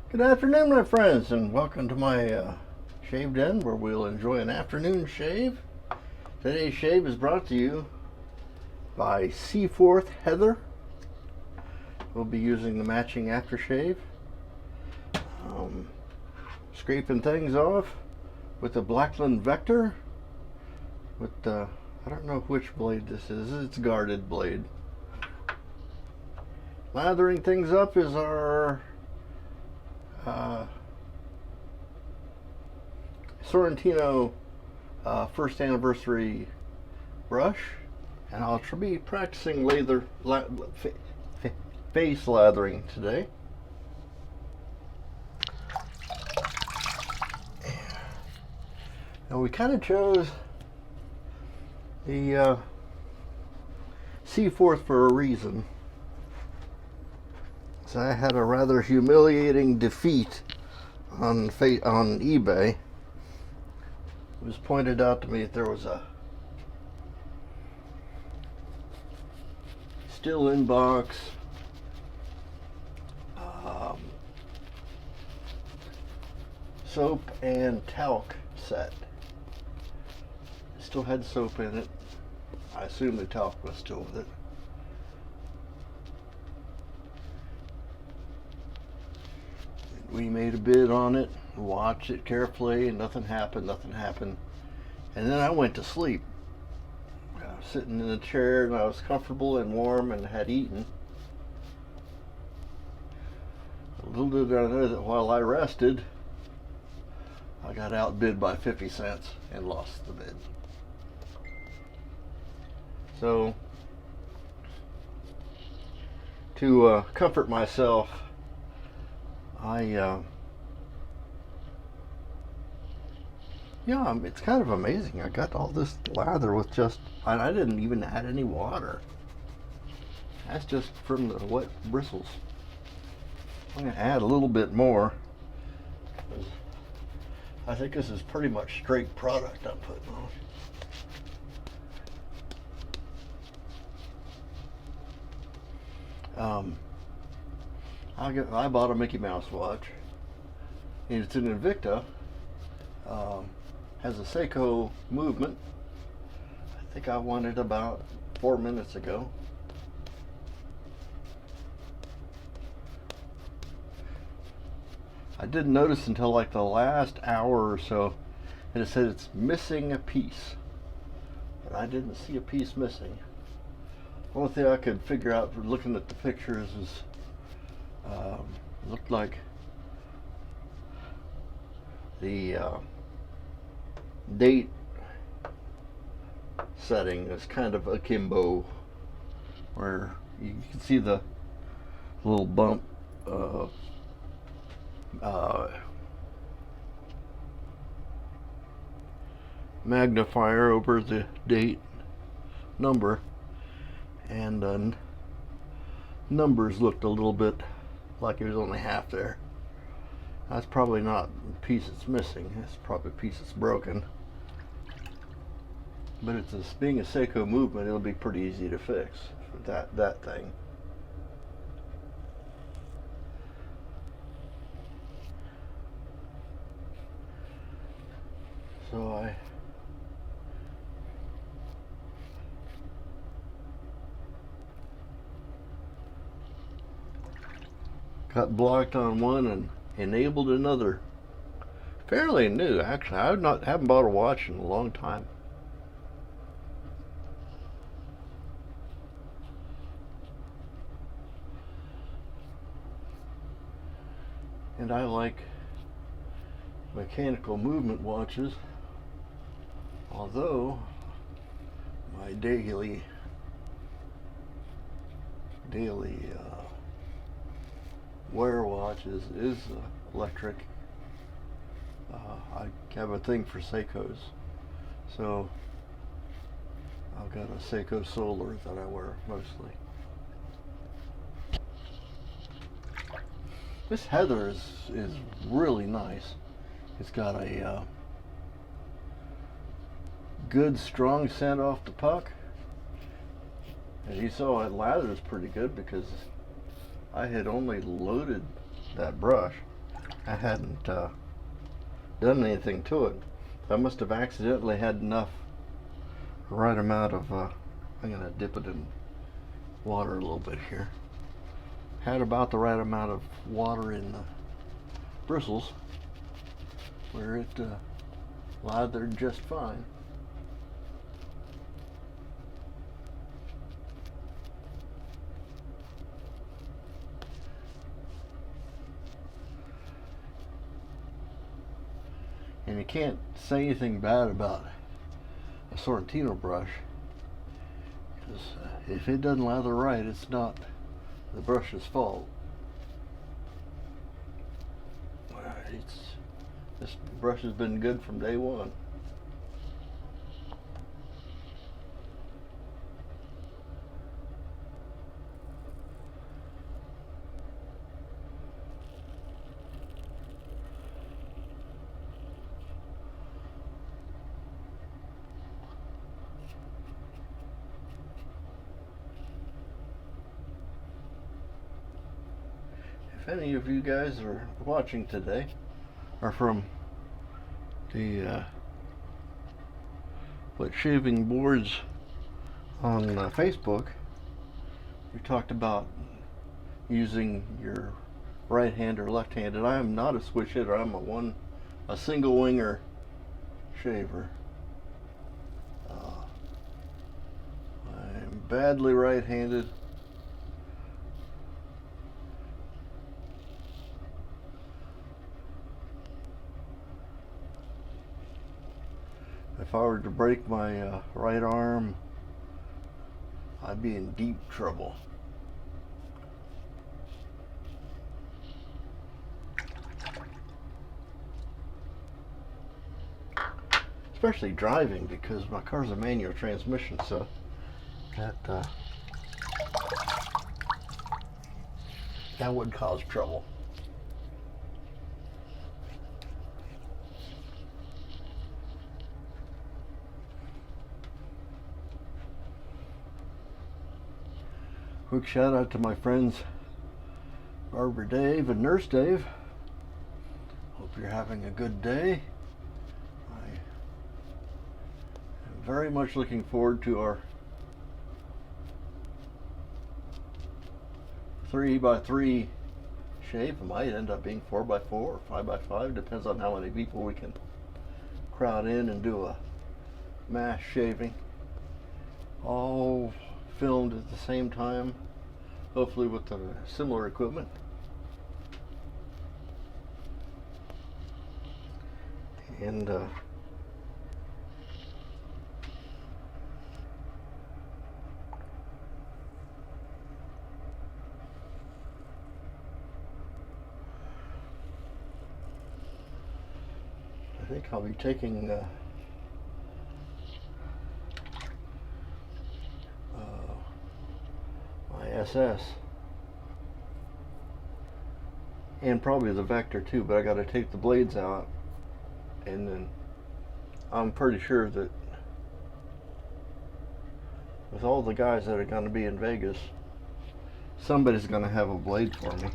Good afternoon, my friends, and welcome to my shave den where we'll enjoy an afternoon shave. Today's shave is brought to you by Seaforth Heather. We'll be using the matching aftershave. Scraping things off with the Blackland Vector. With I don't know which blade this is. It's a guarded blade. Lathering things up is our Sorrentino first anniversary brush, and I'll be practicing face lathering today. And we kind of chose the Seaforth for a reason. So I had a rather humiliating defeat on eBay. It was pointed out to me that there was a still in box soap and talc set. It still had soap in it. I assume the talc was still with it. We made a bid on it, watched it carefully, and nothing happened. And then I went to sleep. I was sitting in a chair and I was comfortable and warm and had eaten. Little did I know that while I rested, I got outbid by 50 cents and lost the bid. So, to comfort myself, it's kind of amazing. I got all this lather with I didn't even add any water. That's just from the wet bristles. I'm going to add a little bit more. I think this is pretty much straight product I'm putting on. I bought a Mickey Mouse watch, and it's an Invicta. Has a Seiko movement. I think I won it about 4 minutes ago. I didn't notice until like the last hour or so, and it said it's missing a piece, but I didn't see a piece missing. The only thing I could figure out from looking at the pictures is looked like the date setting is kind of akimbo, where you can see the little bump magnifier over the date number, and numbers looked a little bit like it was only half there. That's probably not a piece that's missing. That's probably a piece that's broken. But it's being a Seiko movement, it'll be pretty easy to fix that thing. So I got blocked on one and enabled another. Fairly new, actually. Haven't bought a watch in a long time. And I like mechanical movement watches, although my daily wear watch is electric. I have a thing for Seikos, so I've got a Seiko Solar that I wear mostly. This Heather is really nice. It's got a good strong scent off the puck. As you saw, it lathers pretty good because I had only loaded that brush. I hadn't done anything to it. I must have accidentally had enough, right amount of, I'm going to dip it in water a little bit here. Had about the right amount of water in the bristles where it lathered just fine. And you can't say anything bad about a Sorrentino brush, because if it doesn't lather right, it's not the brush's fault. This brush has been good from day one. If any of you guys are watching today are from the shaving boards on Facebook, we talked about using your right hand or left handed. I am not a switch hitter. I'm a single winger shaver. I'm badly right handed. If I were to break my right arm, I'd be in deep trouble. Especially driving, because my car's a manual transmission, so that would cause trouble. Quick shout out to my friends Barber Dave and Nurse Dave. Hope you're having a good day. I am very much looking forward to our 3x3 shave. It might end up being 4x4 or 5x5, depends on how many people we can crowd in and do a mass shaving. All filmed at the same time, hopefully with similar equipment. And I think I'll be taking my SS and probably the Vector too, but I got to take the blades out, and then I'm pretty sure that with all the guys that are going to be in Vegas, somebody's going to have a blade for me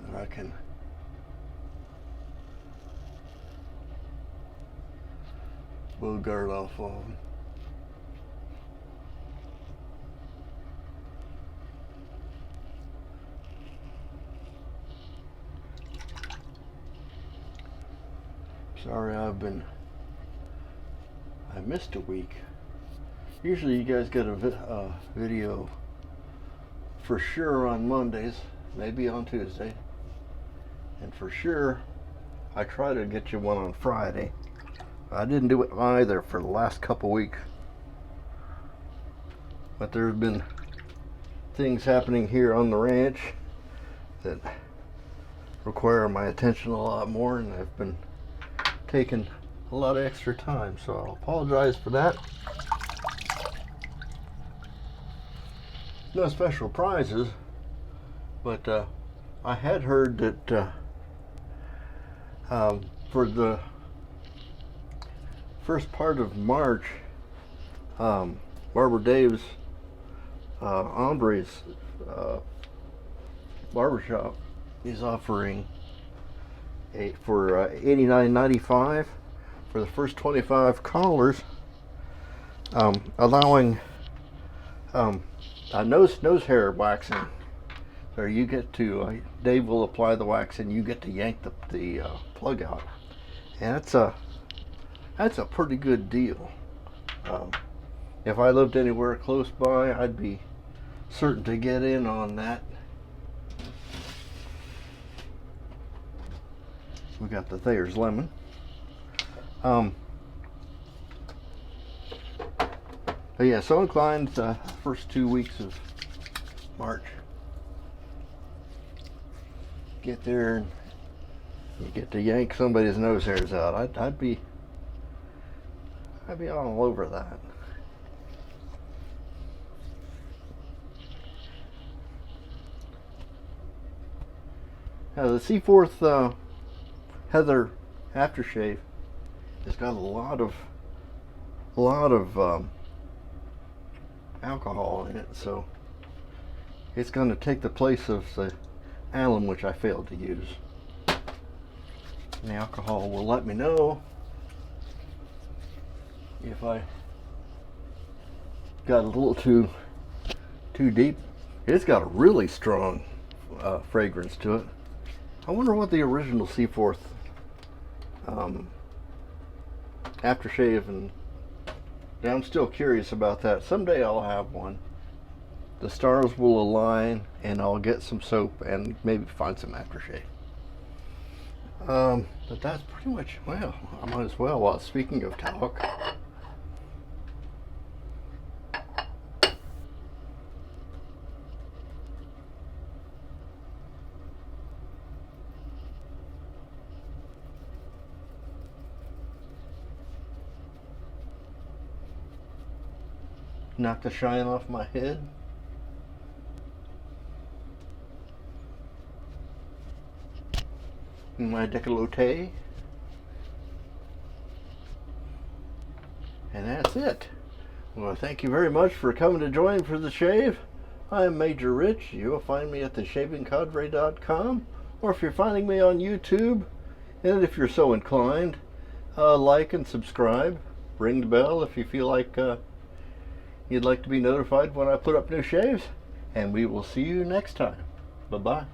that I can bogart off of. Sorry, I missed a week. Usually you guys get a video for sure on Mondays, maybe on Tuesday, and for sure I try to get you one on Friday. I didn't do it either for the last couple weeks, but there's been things happening here on the ranch that require my attention a lot more, and I've been taking a lot of extra time, so I'll apologize for that. No special prizes, but I had heard that for the first part of March, Barber Dave's Hombre's barbershop is offering for $89.95 for the first 25 callers, allowing nose hair waxing. So you get to Dave will apply the wax and you get to yank the plug out, and that's a pretty good deal. If I lived anywhere close by, I'd be certain to get in on that. We got the Thayer's lemon. But yeah, so inclined the first 2 weeks of March. Get there and you get to yank somebody's nose hairs out. I'd be all over that. Now the Seaforth Heather aftershave has got a lot of alcohol in it, so it's going to take the place of the alum, which I failed to use. And the alcohol will let me know if I got a little too deep. It's got a really strong fragrance to it. I wonder what the original Seaforth aftershave, and I'm still curious about that. Someday I'll have one. The stars will align and I'll get some soap and maybe find some aftershave. But that's pretty much, well, I might as well, while speaking of talc, knock the shine off my head. My décolleté. And that's it. Well, thank you very much for coming to join for the shave. I'm Major Rich. You'll find me at theshavingcadre.com, or if you're finding me on YouTube, and if you're so inclined, like and subscribe. Ring the bell if you feel like you'd like to be notified when I put up new shaves, and we will see you next time. Bye-bye.